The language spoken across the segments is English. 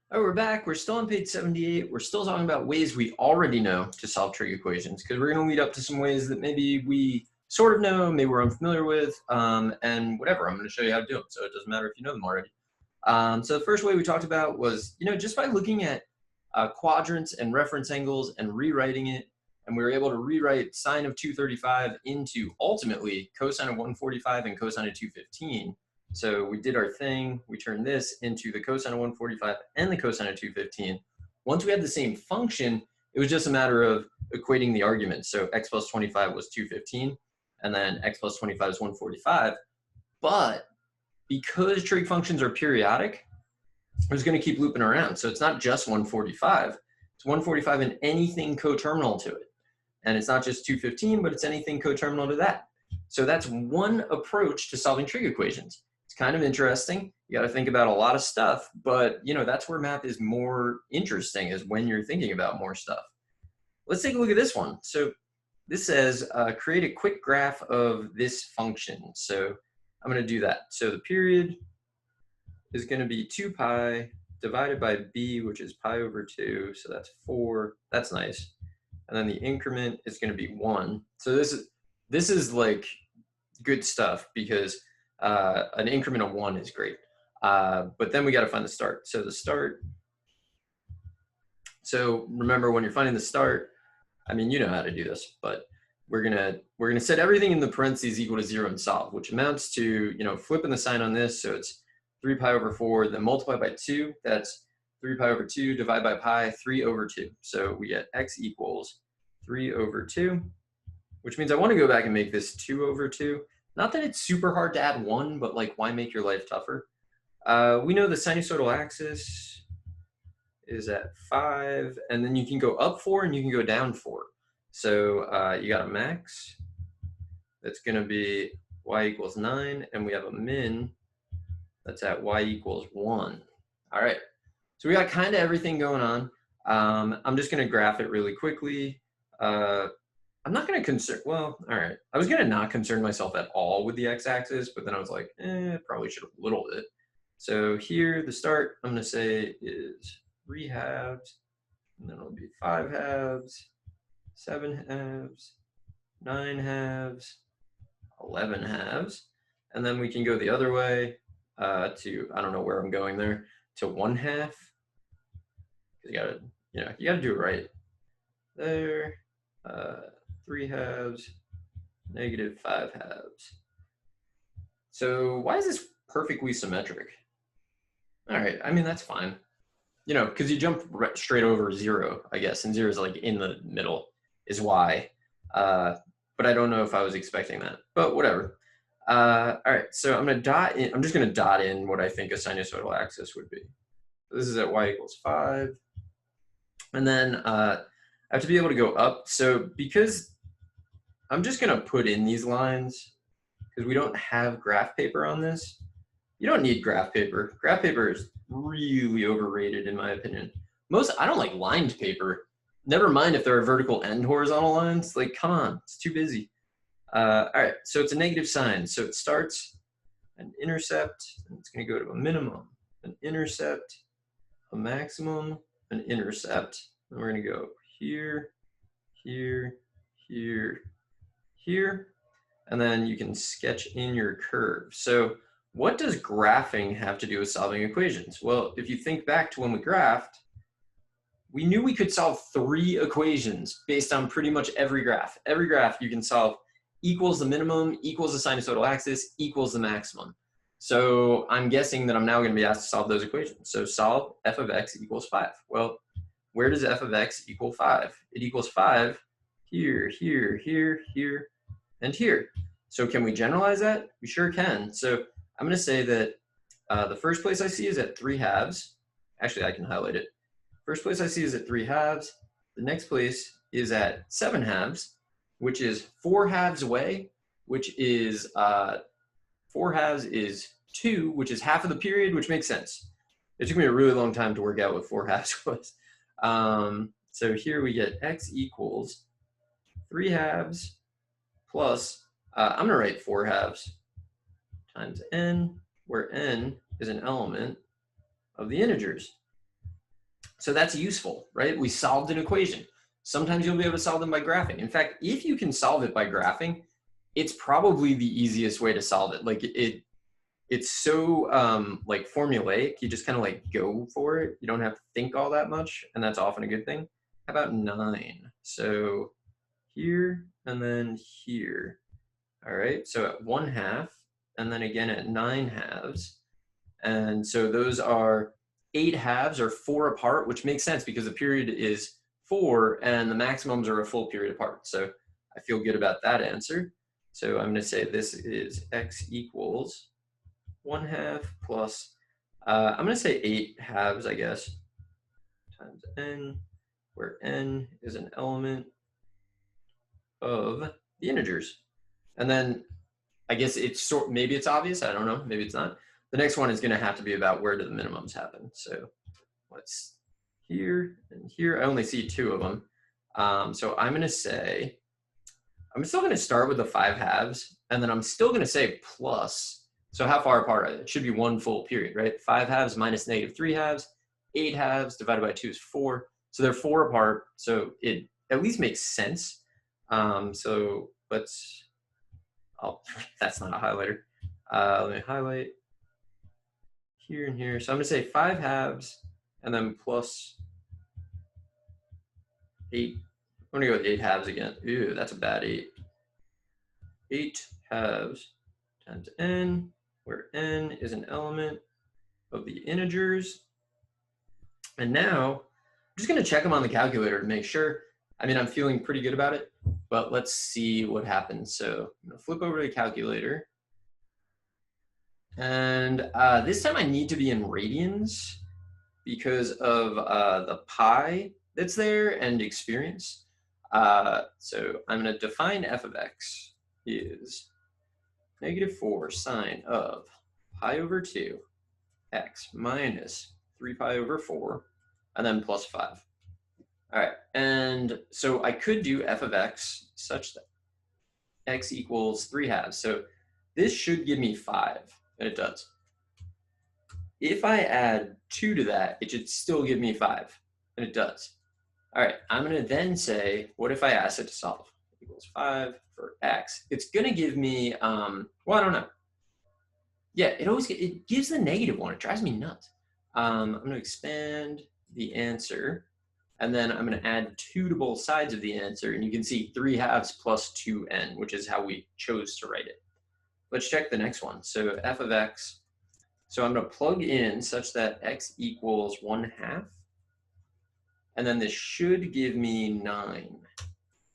Oh, we're back. We're still on page 78. We're still talking about ways we already know to solve trig equations, because we're going to lead up to some ways that maybe we sort of know, maybe we're unfamiliar with, and whatever. I'm going to show you how to do them, so it doesn't matter if you know them already. So the first way we talked about was, just by looking at quadrants and reference angles and rewriting it, and we were able to rewrite sine of 235 into ultimately cosine of 145 and cosine of 215. So we did our thing, we turned this into the cosine of 145 and the cosine of 215. Once we had the same function, it was just a matter of equating the arguments. So x plus 25 was 215, and then x plus 25 is 145. But because trig functions are periodic, I was going to keep looping around. So it's not just 145. It's 145 and anything coterminal to it. And it's not just 215, but it's anything coterminal to that. So that's one approach to solving trig equations. It's kind of interesting. You got to think about a lot of stuff, but that's where math is more interesting, is when you're thinking about more stuff. Let's take a look at this one. So this says create a quick graph of this function. So I'm going to do that. So the period is going to be 2 pi divided by b, which is pi over 2. So that's 4. That's nice. And then the increment is going to be 1. So this is like good stuff, because an increment of 1 is great. But then we got to find the start. So the start. So remember, when you're finding the start, I mean, you know how to do this, but we're gonna set everything in the parentheses equal to 0 and solve, which amounts to flipping the sign on this. So it's 3 pi over 4, then multiply by 2. That's 3 pi over 2, divide by pi, 3 over 2. So we get x equals 3 over 2, which means I want to go back and make this 2 over 2. Not that it's super hard to add 1, but like, why make your life tougher? We know the sinusoidal axis is at 5, and then you can go up 4 and you can go down 4. So you got a max that's going to be y equals 9, and we have a min that's at y equals 1. All right, so we got kind of everything going on. I'm just going to graph it really quickly. I'm not going to all right. I was going to not concern myself at all with the x-axis, but then I was like, probably should have a little bit. So here, the start, I'm going to say is 3 halves, and then it'll be 5 halves, 7 halves, 9 halves, 11 halves, and then we can go the other way to, I don't know where I'm going there, to 1 half. You gotta do it right. There, 3 halves, negative 5 halves. So why is this perfectly symmetric? All right, I mean, that's fine. Because you jump straight over 0, I guess, and 0 is like in the middle is why. But I don't know if I was expecting that, but whatever. All right, so I'm just gonna dot in what I think a sinusoidal axis would be. This is at y equals 5. And then I have to be able to go up. So because I'm just gonna put in these lines, because we don't have graph paper on this. You don't need graph paper. Graph paper is really overrated, in my opinion. I don't like lined paper. Never mind if there are vertical and horizontal lines. Like, come on, it's too busy. All right, so it's a negative sign. So it starts an intercept, and it's going to go to a minimum, an intercept, a maximum, an intercept. And we're going to go here, here, here, here. And then you can sketch in your curve. So what does graphing have to do with solving equations? Well, if you think back to when we graphed, we knew we could solve 3 equations based on pretty much every graph. Every graph you can solve equals the minimum, equals the sinusoidal axis, equals the maximum. So I'm guessing that I'm now going to be asked to solve those equations. So solve f of x equals 5. Well, where does f of x equal 5? It equals 5 here, here, here, here, and here. So can we generalize that? We sure can. So I'm going to say that the first place I see is at 3 halves. Actually, I can highlight it. First place I see is at 3 halves. The next place is at 7 halves, which is 4 halves away, which is 4 halves is 2, which is half of the period, which makes sense. It took me a really long time to work out what 4 halves was. So here we get x equals 3 halves plus, I'm going to write 4 halves times n, where n is an element of the integers. So that's useful, right? We solved an equation. Sometimes you'll be able to solve them by graphing. In fact, if you can solve it by graphing, it's probably the easiest way to solve it. Like it's so like formulaic. You just kind of like go for it. You don't have to think all that much, and that's often a good thing. How about 9? So here and then here. All right, so at 1/2, and then again at 9/2. And so those are 8/2 or 4 apart, which makes sense because the period is 4 and the maximums are a full period apart. So I feel good about that answer. So I'm going to say this is x equals 1/2 plus, I'm going to say 8/2, I guess, times n, where n is an element of the integers. And then I guess it's maybe it's obvious. I don't know. Maybe it's not. The next one is going to have to be about where do the minimums happen. So what's here and here? I only see 2 of them. So I'm going to say, I'm still going to start with the 5/2, and then I'm still going to say plus. So how far apart? It should be 1 full period, right? 5/2 minus -3/2. 8/2 divided by 2 is 4. So they're 4 apart. So it at least makes sense. So let's, oh, that's not a highlighter. Let me highlight here and here. So I'm going to say 5/2 and then plus 8. I'm going to go with 8/2 again. Ooh, that's a bad 8. 8/2 times n, where n is an element of the integers. And now I'm just going to check them on the calculator to make sure. I mean, I'm feeling pretty good about it, but let's see what happens. So I'm going to flip over to the calculator. And this time I need to be in radians because of the pi that's there and experience. So I'm going to define f of x is -4 sine of pi over 2 x minus 3 pi over 4, and then plus 5. All right, and so I could do f of x such that x equals 3/2. So this should give me 5, and it does. If I add 2 to that, it should still give me 5, and it does. All right, I'm going to then say, what if I ask it to solve? Equals 5 for x. It's going to give me, well, I don't know. Yeah, it gives the -1. It drives me nuts. I'm going to expand the answer, and then I'm going to add 2 to both sides of the answer, and you can see 3/2 plus 2n, which is how we chose to write it. Let's check the next one. So f of x, so I'm going to plug in such that x equals 1/2, and then this should give me 9,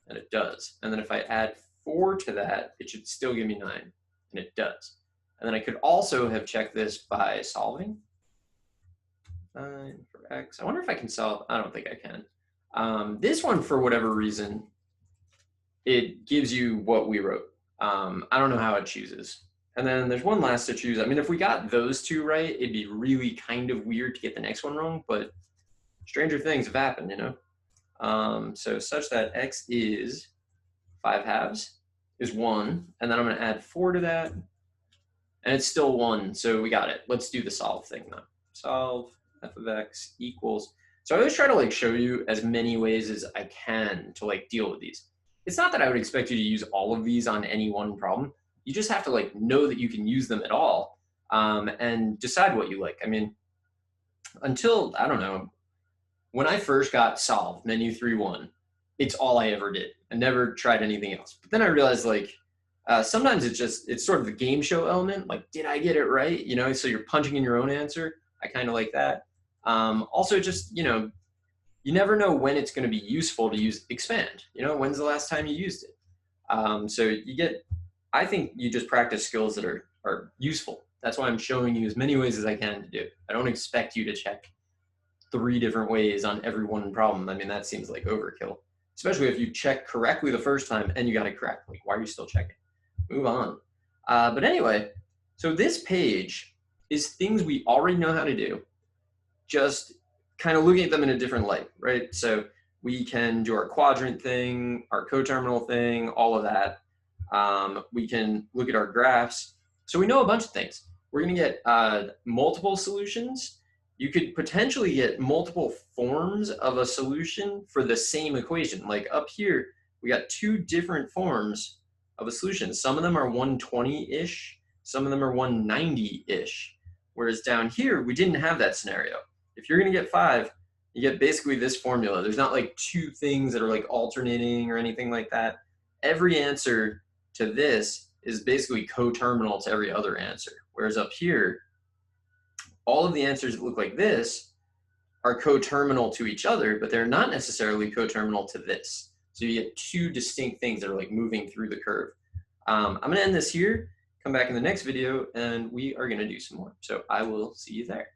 and it does. And then if I add 4 to that, it should still give me 9, and it does. And then I could also have checked this by solving. 9 for x. I wonder if I can solve. I don't think I can. This one, for whatever reason, it gives you what we wrote. I don't know how it chooses. And then there's one last to choose. I mean, if we got those 2 right, it'd be really kind of weird to get the next one wrong, but stranger things have happened, you know? So such that x is 5/2 is 1, and then I'm going to add 4 to that, and it's still 1, so we got it. Let's do the solve thing now. Solve f of x equals, so I always try to like show you as many ways as I can to like deal with these. It's not that I would expect you to use all of these on any one problem. You just have to like know that you can use them at all, and decide what you like. I mean, until, I don't know, when I first got solve, menu 3-1, it's all I ever did. I never tried anything else. But then I realized like, sometimes it's sort of the game show element. Like, did I get it right? You know, so you're punching in your own answer. I kind of like that. Also just, you know, you never know when it's going to be useful to use expand. You know, when's the last time you used it? So you get, I think you just practice skills that are useful. That's why I'm showing you as many ways as I can to do it. I don't expect you to check 3 different ways on every one problem. I mean, that seems like overkill, especially if you check correctly the first time and you got it correct. Like, why are you still checking? Move on. But anyway, so this page is things we already know how to do, just kind of looking at them in a different light, right? So we can do our quadrant thing, our coterminal thing, all of that. We can look at our graphs. So we know a bunch of things. We're going to get multiple solutions. you could potentially get multiple forms of a solution for the same equation. Like up here, we got two different forms of a solution. Some of them are 120-ish, some of them are 190-ish. Whereas down here, we didn't have that scenario. If you're gonna get 5, you get basically this formula. There's not like two things that are like alternating or anything like that. Every answer to this is basically coterminal to every other answer. Whereas up here, all of the answers that look like this are coterminal to each other, but they're not necessarily coterminal to this. So you get two distinct things that are like moving through the curve. I'm gonna end this here, come back in the next video, and we are gonna do some more. So I will see you there.